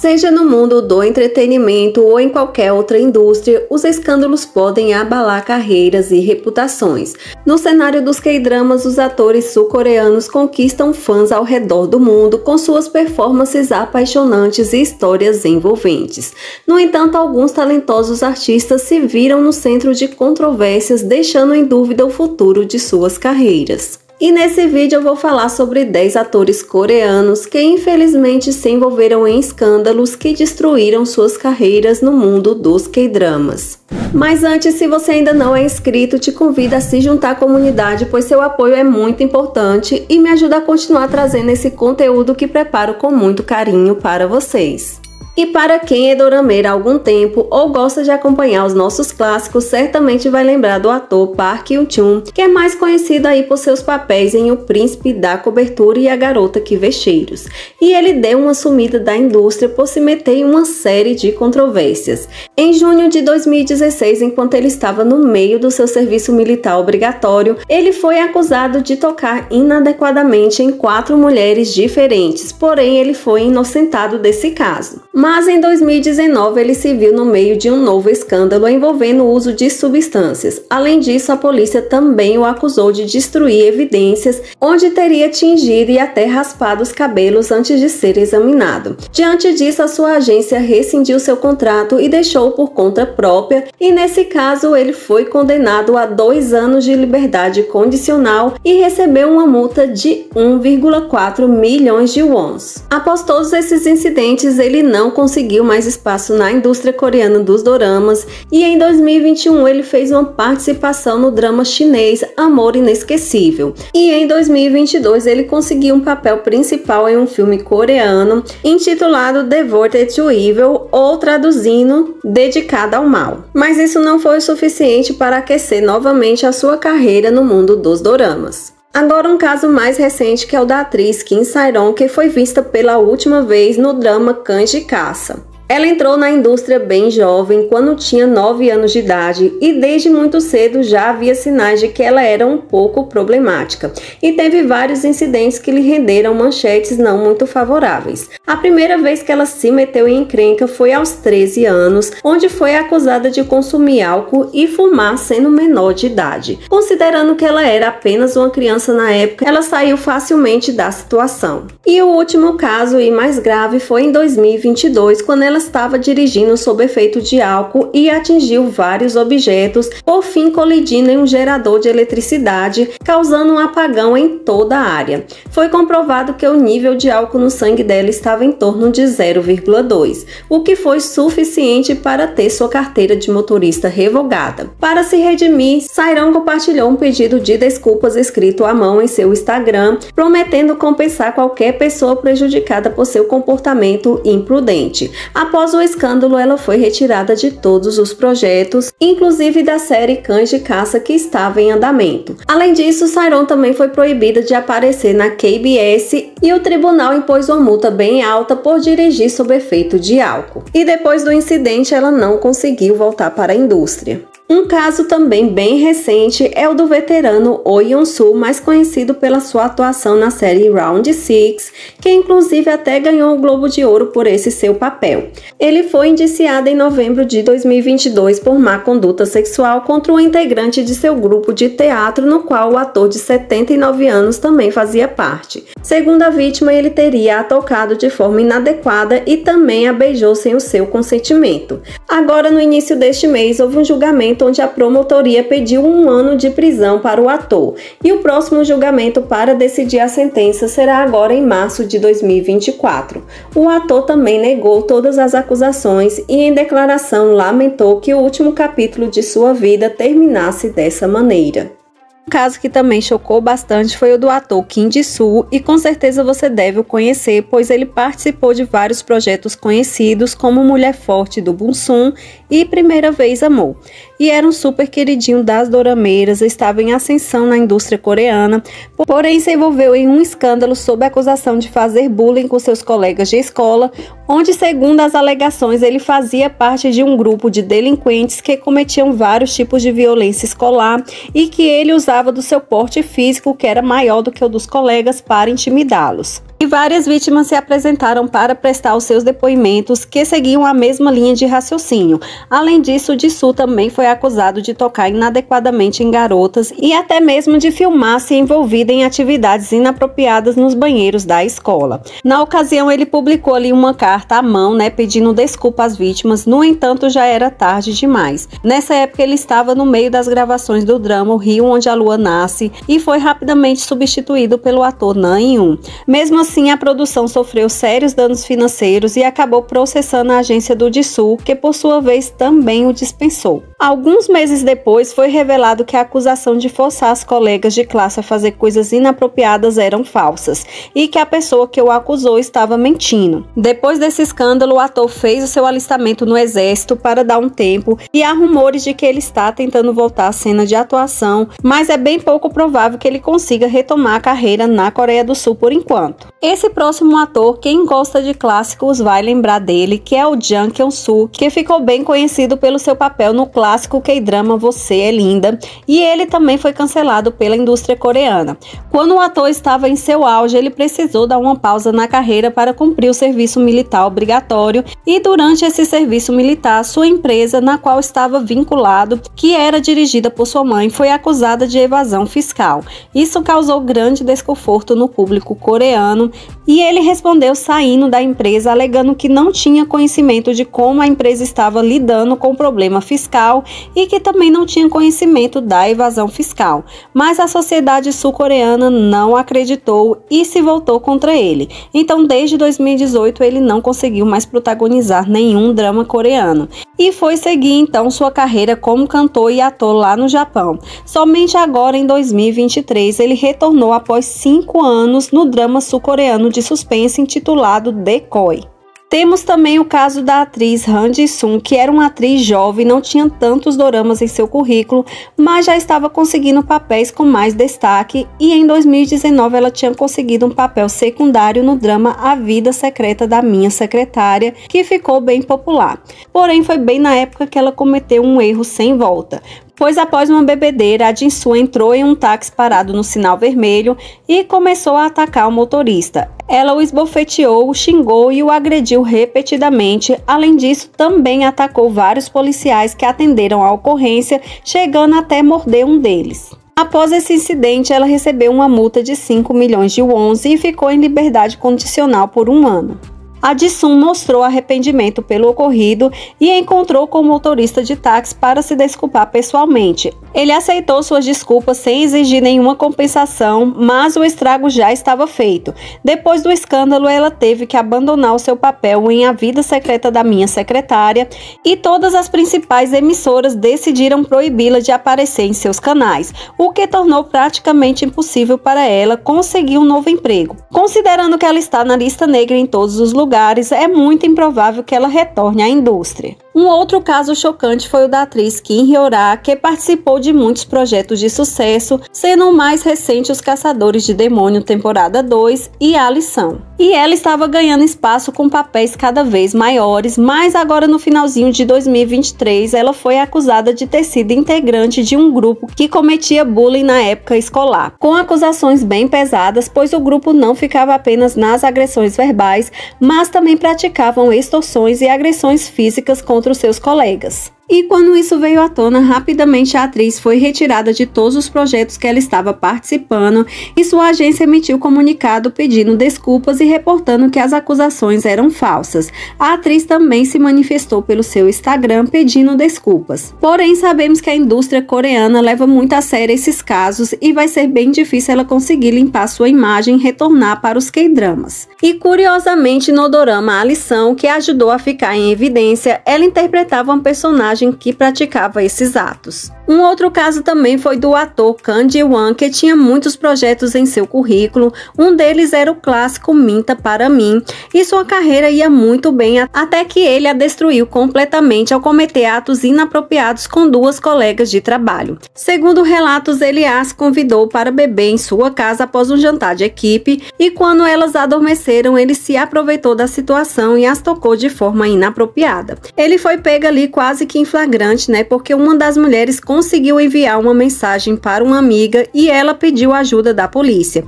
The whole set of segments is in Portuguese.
Seja no mundo do entretenimento ou em qualquer outra indústria, os escândalos podem abalar carreiras e reputações. No cenário dos K-dramas, os atores sul-coreanos conquistam fãs ao redor do mundo com suas performances apaixonantes e histórias envolventes. No entanto, alguns talentosos artistas se viram no centro de controvérsias, deixando em dúvida o futuro de suas carreiras. E nesse vídeo eu vou falar sobre 10 atores coreanos que infelizmente se envolveram em escândalos que destruíram suas carreiras no mundo dos K-dramas. Mas antes, se você ainda não é inscrito, te convido a se juntar à comunidade, pois seu apoio é muito importante e me ajuda a continuar trazendo esse conteúdo que preparo com muito carinho para vocês. E para quem é dorameira há algum tempo ou gosta de acompanhar os nossos clássicos, certamente vai lembrar do ator Park Hyun-chun, que é mais conhecido aí por seus papéis em O Príncipe da Cobertura e A Garota que Vê Cheiros. E ele deu uma sumida da indústria por se meter em uma série de controvérsias. Em junho de 2016, enquanto ele estava no meio do seu serviço militar obrigatório, ele foi acusado de tocar inadequadamente em 4 mulheres diferentes, porém ele foi inocentado desse caso. Mas em 2019 ele se viu no meio de um novo escândalo envolvendo o uso de substâncias. Além disso, a polícia também o acusou de destruir evidências, onde teria tingido e até raspado os cabelos antes de ser examinado. Diante disso, a sua agência rescindiu seu contrato e deixou por conta própria, e nesse caso ele foi condenado a 2 anos de liberdade condicional e recebeu uma multa de 1,4 milhões de wons. Após todos esses incidentes, ele não conseguiu mais espaço na indústria coreana dos doramas e em 2021 ele fez uma participação no drama chinês Amor Inesquecível. E em 2022 ele conseguiu um papel principal em um filme coreano intitulado Devoted to Evil, ou traduzindo, Dedicado ao Mal. Mas isso não foi o suficiente para aquecer novamente a sua carreira no mundo dos doramas. Agora um caso mais recente, que é o da atriz Kim Sae-ron, que foi vista pela última vez no drama Cães de Caça. Ela entrou na indústria bem jovem, quando tinha 9 anos de idade, e desde muito cedo já havia sinais de que ela era um pouco problemática, e teve vários incidentes que lhe renderam manchetes não muito favoráveis. A primeira vez que ela se meteu em encrenca foi aos 13 anos, onde foi acusada de consumir álcool e fumar sendo menor de idade. Considerando que ela era apenas uma criança na época, ela saiu facilmente da situação. E o último caso, e mais grave, foi em 2022, quando ela estava dirigindo sob efeito de álcool e atingiu vários objetos, por fim colidindo em um gerador de eletricidade, causando um apagão em toda a área. Foi comprovado que o nível de álcool no sangue dela estava em torno de 0,2, o que foi suficiente para ter sua carteira de motorista revogada. Para se redimir, Sae-ron compartilhou um pedido de desculpas escrito à mão em seu Instagram, prometendo compensar qualquer pessoa prejudicada por seu comportamento imprudente. Após o escândalo, ela foi retirada de todos os projetos, inclusive da série Cães de Caça, que estava em andamento. Além disso, Sae-ron também foi proibida de aparecer na KBS e o tribunal impôs uma multa bem alta por dirigir sob efeito de álcool. E depois do incidente, ela não conseguiu voltar para a indústria. Um caso também bem recente é o do veterano Oh Yeon-soo, mais conhecido pela sua atuação na série Round 6, que inclusive até ganhou o Globo de Ouro por esse seu papel. Ele foi indiciado em novembro de 2022 por má conduta sexual contra um integrante de seu grupo de teatro, no qual o ator de 79 anos também fazia parte. Segundo a vítima, ele teria a tocado de forma inadequada e também a beijou sem o seu consentimento. Agora, no início deste mês, houve um julgamento onde a promotoria pediu 1 ano de prisão para o ator, e o próximo julgamento para decidir a sentença será agora em março de 2024. O ator também negou todas as acusações e em declaração lamentou que o último capítulo de sua vida terminasse dessa maneira. Um caso que também chocou bastante foi o do ator Kim Ji-soo, e com certeza você deve o conhecer, pois ele participou de vários projetos conhecidos como Mulher Forte do Bum-sun e Primeira Vez Amor. e era um super queridinho das dorameiras, estava em ascensão na indústria coreana, porém se envolveu em um escândalo sob a acusação de fazer bullying com seus colegas de escola, onde, segundo as alegações, ele fazia parte de um grupo de delinquentes que cometiam vários tipos de violência escolar e que ele usava do seu porte físico, que era maior do que o dos colegas, para intimidá-los. E várias vítimas se apresentaram para prestar os seus depoimentos, que seguiam a mesma linha de raciocínio. Além disso, Jisoo também foi acusado de tocar inadequadamente em garotas e até mesmo de filmar-se envolvido em atividades inapropriadas nos banheiros da escola. Na ocasião, ele publicou ali uma carta à mão, pedindo desculpa às vítimas. No entanto, já era tarde demais. Nessa época, ele estava no meio das gravações do drama O Rio Onde a Lua Nasce e foi rapidamente substituído pelo ator Nam In-yoon. Mesmo assim, a produção sofreu sérios danos financeiros e acabou processando a agência do Jisoo, que por sua vez também o dispensou. Alguns meses depois, foi revelado que a acusação de forçar as colegas de classe a fazer coisas inapropriadas eram falsas e que a pessoa que o acusou estava mentindo. Depois desse escândalo, o ator fez o seu alistamento no exército para dar um tempo e há rumores de que ele está tentando voltar à cena de atuação, mas é bem pouco provável que ele consiga retomar a carreira na Coreia do Sul por enquanto. Esse próximo ator, quem gosta de clássicos vai lembrar dele, que é o Jang Kyung-soo, que ficou bem conhecido pelo seu papel no clássico K-drama Você é Linda, e ele também foi cancelado pela indústria coreana. Quando o ator estava em seu auge, ele precisou dar uma pausa na carreira para cumprir o serviço militar obrigatório, e durante esse serviço militar, sua empresa, na qual estava vinculado, que era dirigida por sua mãe, foi acusada de evasão fiscal. Isso causou grande desconforto no público coreano, e ele respondeu saindo da empresa, alegando que não tinha conhecimento de como a empresa estava lidando com o problema fiscal e que também não tinha conhecimento da evasão fiscal. Mas a sociedade sul-coreana não acreditou e se voltou contra ele. Então, desde 2018, ele não conseguiu mais protagonizar nenhum drama coreano e foi seguir então sua carreira como cantor e ator lá no Japão. Somente agora, em 2023, ele retornou após 5 anos no drama sul-coreano de suspense intitulado Decoy. Temos também o caso da atriz Han Ji-sung, que era uma atriz jovem, não tinha tantos doramas em seu currículo, mas já estava conseguindo papéis com mais destaque e em 2019 ela tinha conseguido um papel secundário no drama A Vida Secreta da Minha Secretária, que ficou bem popular. Porém, foi bem na época que ela cometeu um erro sem volta, pois após uma bebedeira, a Jisoo entrou em um táxi parado no sinal vermelho e começou a atacar o motorista. Ela o esbofeteou, o xingou e o agrediu repetidamente. Além disso, também atacou vários policiais que atenderam a ocorrência, chegando até morder um deles. Após esse incidente, ela recebeu uma multa de 5 milhões de wons e ficou em liberdade condicional por 1 ano. A Jisoo mostrou arrependimento pelo ocorrido e encontrou com o motorista de táxi para se desculpar pessoalmente. Ele aceitou suas desculpas sem exigir nenhuma compensação, mas o estrago já estava feito. Depois do escândalo, ela teve que abandonar o seu papel em A Vida Secreta da Minha Secretária e todas as principais emissoras decidiram proibi-la de aparecer em seus canais, o que tornou praticamente impossível para ela conseguir um novo emprego. Considerando que ela está na lista negra em todos os lugares, é muito improvável que ela retorne à indústria. Um outro caso chocante foi o da atriz Kim Hyo-ra, que participou de muitos projetos de sucesso, sendo o mais recente Os Caçadores de Demônio temporada 2 e A Lição. E ela estava ganhando espaço com papéis cada vez maiores, mas agora no finalzinho de 2023 ela foi acusada de ter sido integrante de um grupo que cometia bullying na época escolar, com acusações bem pesadas, pois o grupo não ficava apenas nas agressões verbais, mas também praticavam extorsões e agressões físicas contra os seus colegas. E quando isso veio à tona, rapidamente a atriz foi retirada de todos os projetos que ela estava participando e sua agência emitiu comunicado pedindo desculpas e reportando que as acusações eram falsas. A atriz também se manifestou pelo seu Instagram pedindo desculpas. Porém, sabemos que a indústria coreana leva muito a sério esses casos e vai ser bem difícil ela conseguir limpar sua imagem e retornar para os K-dramas. E curiosamente, no dorama A Lição, que ajudou a ficar em evidência, ela interpretava uma personagem que praticava esses atos. Um outro caso também foi do ator Kang Ji-won, que tinha muitos projetos em seu currículo. Um deles era o clássico Minta Para Mim, e sua carreira ia muito bem até que ele a destruiu completamente ao cometer atos inapropriados com duas colegas de trabalho. Segundo relatos, ele as convidou para beber em sua casa após um jantar de equipe, e quando elas adormeceram, ele se aproveitou da situação e as tocou de forma inapropriada. Ele foi pego ali quase que em flagrante, porque uma das mulheres conseguiu enviar uma mensagem para uma amiga e ela pediu ajuda da polícia.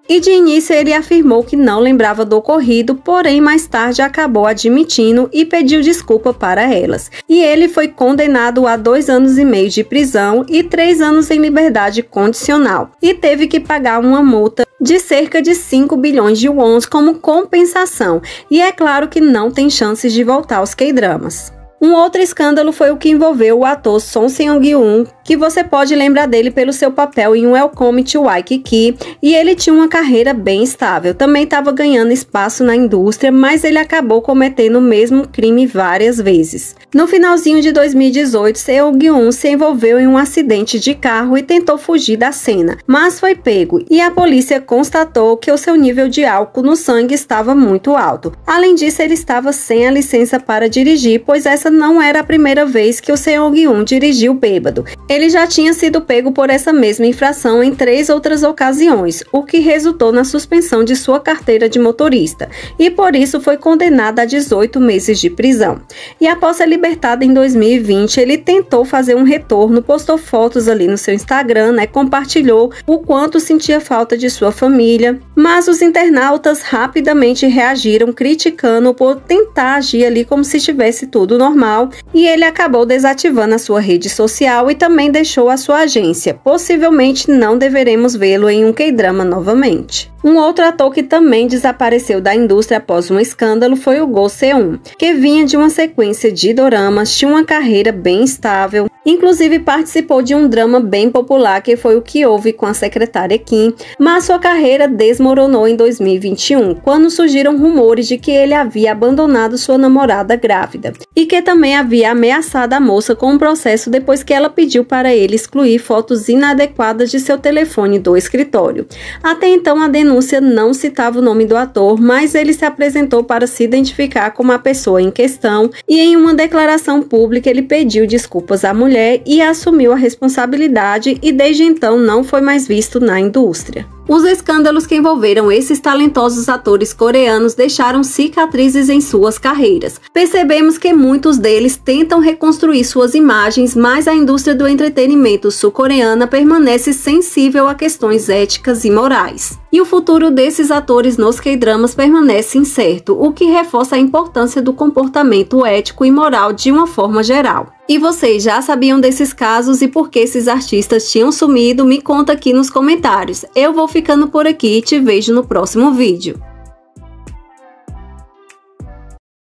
E de início ele afirmou que não lembrava do ocorrido, porém mais tarde acabou admitindo e pediu desculpa para elas. E ele foi condenado a 2 anos e meio de prisão e 3 anos em liberdade condicional. E teve que pagar uma multa de cerca de 5 bilhões de wons como compensação. E é claro que não tem chances de voltar aos K-dramas. Um outro escândalo foi o que envolveu o ator Son Seung-yoon, que você pode lembrar dele pelo seu papel em Welcome to Waikiki, e ele tinha uma carreira bem estável, também estava ganhando espaço na indústria, mas ele acabou cometendo o mesmo crime várias vezes. No finalzinho de 2018, Seung-yoon se envolveu em um acidente de carro e tentou fugir da cena, mas foi pego, e a polícia constatou que o seu nível de álcool no sangue estava muito alto. Além disso, ele estava sem a licença para dirigir, pois essa não era a primeira vez que o Seung-yoon dirigiu bêbado. Ele já tinha sido pego por essa mesma infração em 3 outras ocasiões, o que resultou na suspensão de sua carteira de motorista, e por isso foi condenado a 18 meses de prisão. E após ser libertado em 2020, ele tentou fazer um retorno, postou fotos ali no seu Instagram, compartilhou o quanto sentia falta de sua família, mas os internautas rapidamente reagiram, criticando por tentar agir ali como se estivesse tudo normal, e ele acabou desativando a sua rede social e também deixou a sua agência. Possivelmente não deveremos vê-lo em um K-drama novamente. Um outro ator que também desapareceu da indústria após um escândalo foi o Go Se-un, que vinha de uma sequência de doramas, tinha uma carreira bem estável, inclusive participou de um drama bem popular que foi o que houve com a secretária Kim, mas sua carreira desmoronou em 2021, quando surgiram rumores de que ele havia abandonado sua namorada grávida, e que também havia ameaçado a moça com um processo depois que ela pediu para ele excluir fotos inadequadas de seu telefone do escritório. Até então a denúncia não citava o nome do ator, mas ele se apresentou para se identificar como a pessoa em questão, e em uma declaração pública ele pediu desculpas à mulher e assumiu a responsabilidade, e desde então não foi mais visto na indústria. Os escândalos que envolveram esses talentosos atores coreanos deixaram cicatrizes em suas carreiras. Percebemos que muitos deles tentam reconstruir suas imagens, mas a indústria do entretenimento sul-coreana permanece sensível a questões éticas e morais. E o futuro desses atores nos K-dramas permanece incerto, o que reforça a importância do comportamento ético e moral de uma forma geral. E vocês já sabiam desses casos e por que esses artistas tinham sumido? Me conta aqui nos comentários. Eu vou ficando por aqui e te vejo no próximo vídeo.